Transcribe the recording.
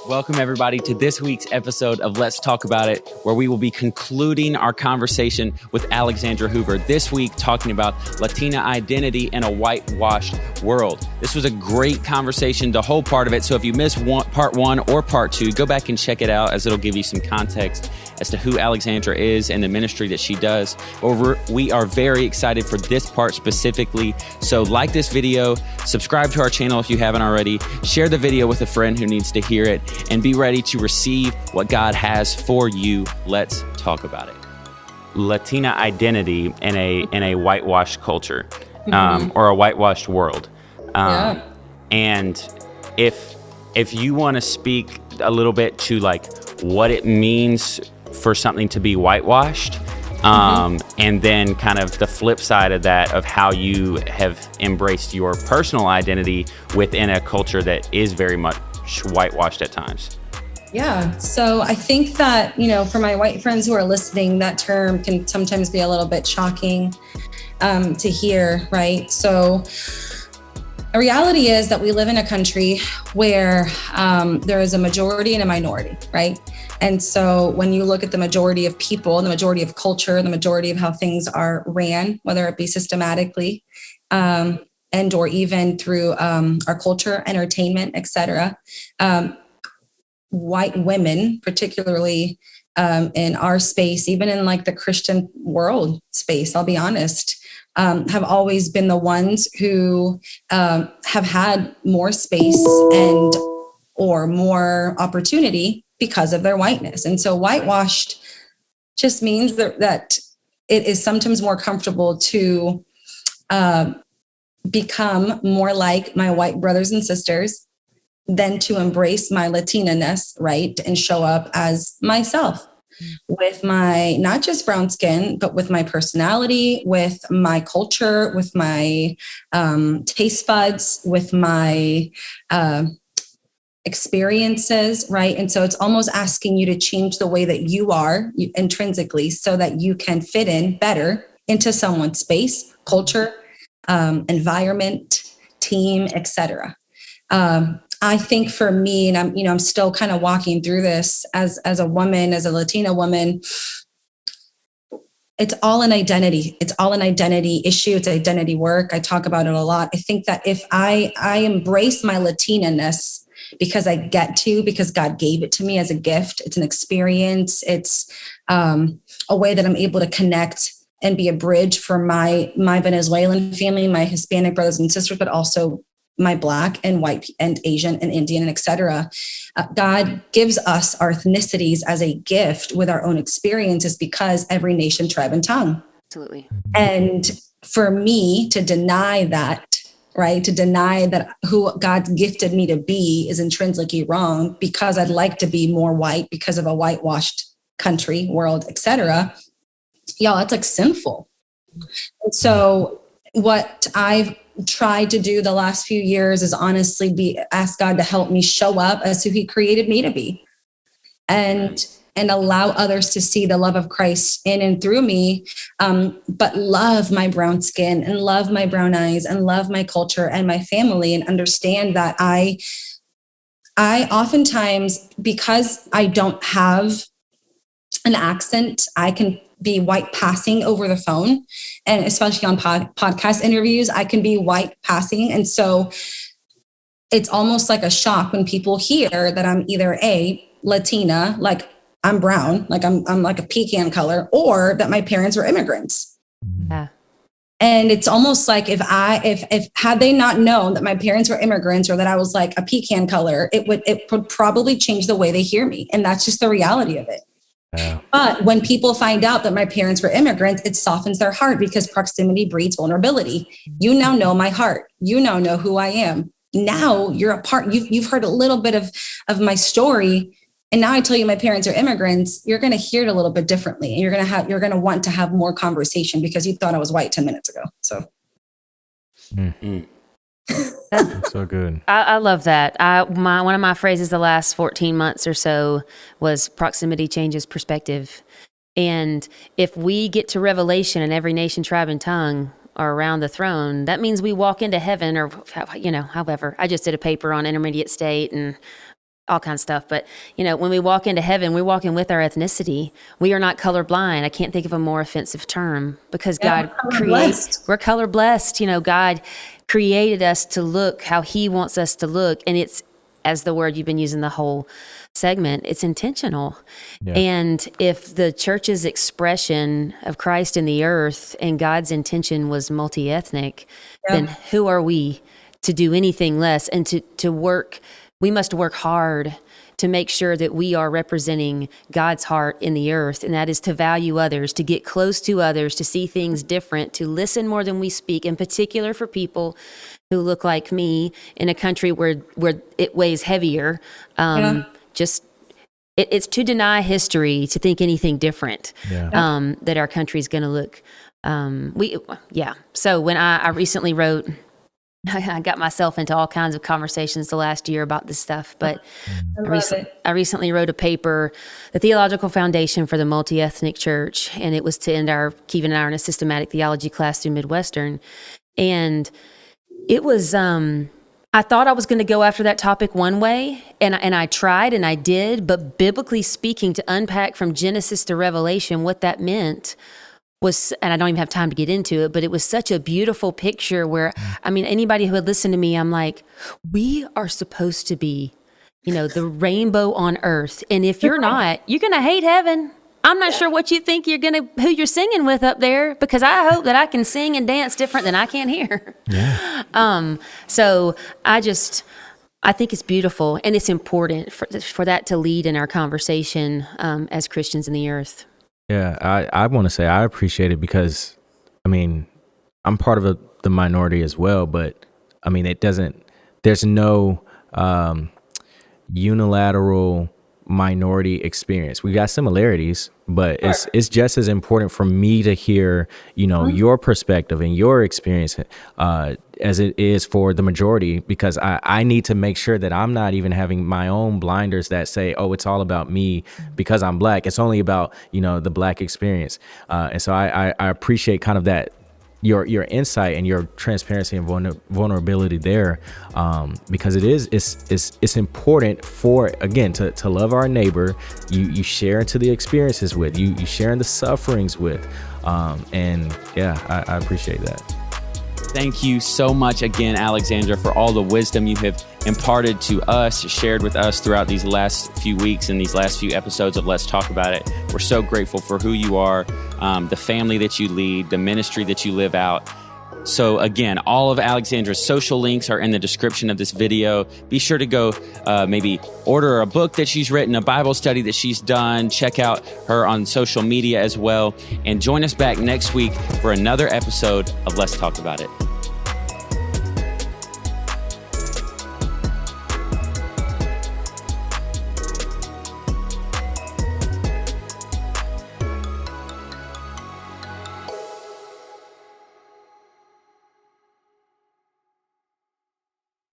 Welcome, everybody, to this week's episode of Let's Talk About It, where we will be concluding our conversation with Alexandra Hoover. This week, talking about Latina identity in a whitewashed world. This was a great conversation, the whole part of it. So if you missed part one or part two, go back and check it out, as it'll give you some context as to who Alexandra is and the ministry that she does. We are very excited for this part specifically. So like this video, subscribe to our channel if you haven't already, share the video with a friend who needs to hear it, and be ready to receive what God has for you. Let's talk about it. Latina identity in a whitewashed culture, or a whitewashed world. And if you want to speak a little bit to like what it means for something to be whitewashed, and then kind of the flip side of that, of how you have embraced your personal identity within a culture that is very much whitewashed at times. Yeah. So I think that, for my white friends who are listening, that term can sometimes be a little bit shocking to hear, right? So the reality is that we live in a country where there is a majority and a minority, right? And so when you look at the majority of people, the majority of culture, the majority of how things are ran, whether it be systematically, and or even through our culture, entertainment, et cetera, white women, particularly in our space, even in like the Christian world space, I'll be honest, have always been the ones who have had more space and or more opportunity because of their whiteness. And so whitewashed just means that it is sometimes more comfortable to become more like my white brothers and sisters than to embrace my Latina-ness, right? And show up as myself with my, not just brown skin, but with my personality, with my culture, with my taste buds, with my experiences, right? And so it's almost asking you to change the way that you are intrinsically so that you can fit in better into someone's space, culture, environment, team, etc. I think for me, and I'm still kind of walking through this as a woman, as a Latina woman, it's all an identity. It's all an identity issue. It's identity work. I talk about it a lot. I think that if I embrace my Latina-ness because because God gave it to me as a gift, it's an experience. It's a way that I'm able to connect and be a bridge for my Venezuelan family, my Hispanic brothers and sisters, but also my Black and white and Asian and Indian and et cetera. God gives us our ethnicities as a gift with our own experiences because every nation, tribe, and tongue. Absolutely. And for me to deny that, right, to deny that who God's gifted me to be is intrinsically wrong because I'd like to be more white because of a whitewashed country, world, et cetera. Y'all, that's like sinful. And so what I've tried to do the last few years is honestly ask God to help me show up as who he created me to be and allow others to see the love of Christ in and through me, but love my brown skin and love my brown eyes and love my culture and my family and understand that I oftentimes, because I don't have an accent, I can be white passing over the phone, and especially on podcast interviews, I can be white passing. And so it's almost like a shock when people hear that I'm either a Latina, like I'm brown, like I'm like a pecan color, or that my parents were immigrants. Yeah. And it's almost like if had they not known that my parents were immigrants or that I was like a pecan color, it would probably change the way they hear me. And that's just the reality of it. Yeah. But when people find out that my parents were immigrants, it softens their heart because proximity breeds vulnerability. You now know my heart. You now know who I am. Now you're a part. You've heard a little bit of my story, and now I tell you my parents are immigrants. You're going to hear it a little bit differently, and you're going to want to have more conversation because you thought I was white 10 minutes ago. So. Mm-hmm. That's so good. I love that. One of my phrases the last 14 months or so was proximity changes perspective. And if we get to Revelation and every nation, tribe, and tongue are around the throne, that means we walk into heaven, or, however. I just did a paper on intermediate state, and all kinds of stuff. But, when we walk into heaven, we're walking with our ethnicity. We are not colorblind. I can't think of a more offensive term, because God creates, we're color blessed. God created us to look how he wants us to look. And it's, as the word you've been using the whole segment, it's intentional. Yeah. And if the church's expression of Christ in the earth and God's intention was multi-ethnic, then who are we to do anything less? And to work, we must work hard to make sure that we are representing God's heart in the earth. And that is to value others, to get close to others, to see things different, to listen more than we speak, in particular for people who look like me in a country where it weighs heavier. It's to deny history, to think anything different, that our country's going to look. So when I recently wrote, I got myself into all kinds of conversations the last year about this stuff, but I recently wrote a paper, The Theological Foundation for the Multi-Ethnic Church, and it was to end Kēvin and I are in a systematic theology class through Midwestern. And it was, I thought I was going to go after that topic one way, and I tried and I did, but biblically speaking, to unpack from Genesis to Revelation what that meant was, and I don't even have time to get into it, but it was such a beautiful picture where, anybody who had listened to me, I'm like, we are supposed to be, the rainbow on earth. And if you're not, you're going to hate heaven. I'm not sure what you think who you're singing with up there, because I hope that I can sing and dance different than I can here. Yeah. So I think it's beautiful, and it's important for that to lead in our conversation as Christians in the earth. Yeah, I want to say I appreciate it, because, I'm part of the minority as well, but there's no unilateral minority experience. We got similarities, but it's just as important for me to hear, your perspective and your experience as it is for the majority, because I need to make sure that I'm not even having my own blinders that say, oh, it's all about me because I'm Black. It's only about, the Black experience. And so I appreciate kind of that, your insight and your transparency and vulnerability there, because it's important for, again, to love our neighbor. You share into the experiences with, you share in the sufferings with, and I appreciate that. Thank you so much again, Alexandra, for all the wisdom you have imparted to us, shared with us throughout these last few weeks and these last few episodes of Let's Talk About It. We're so grateful for who you are, the family that you lead, the ministry that you live out. So again, all of Alexandra's social links are in the description of this video. Be sure to go maybe order a book that she's written, a Bible study that she's done. Check out her on social media as well. And join us back next week for another episode of Let's Talk About It.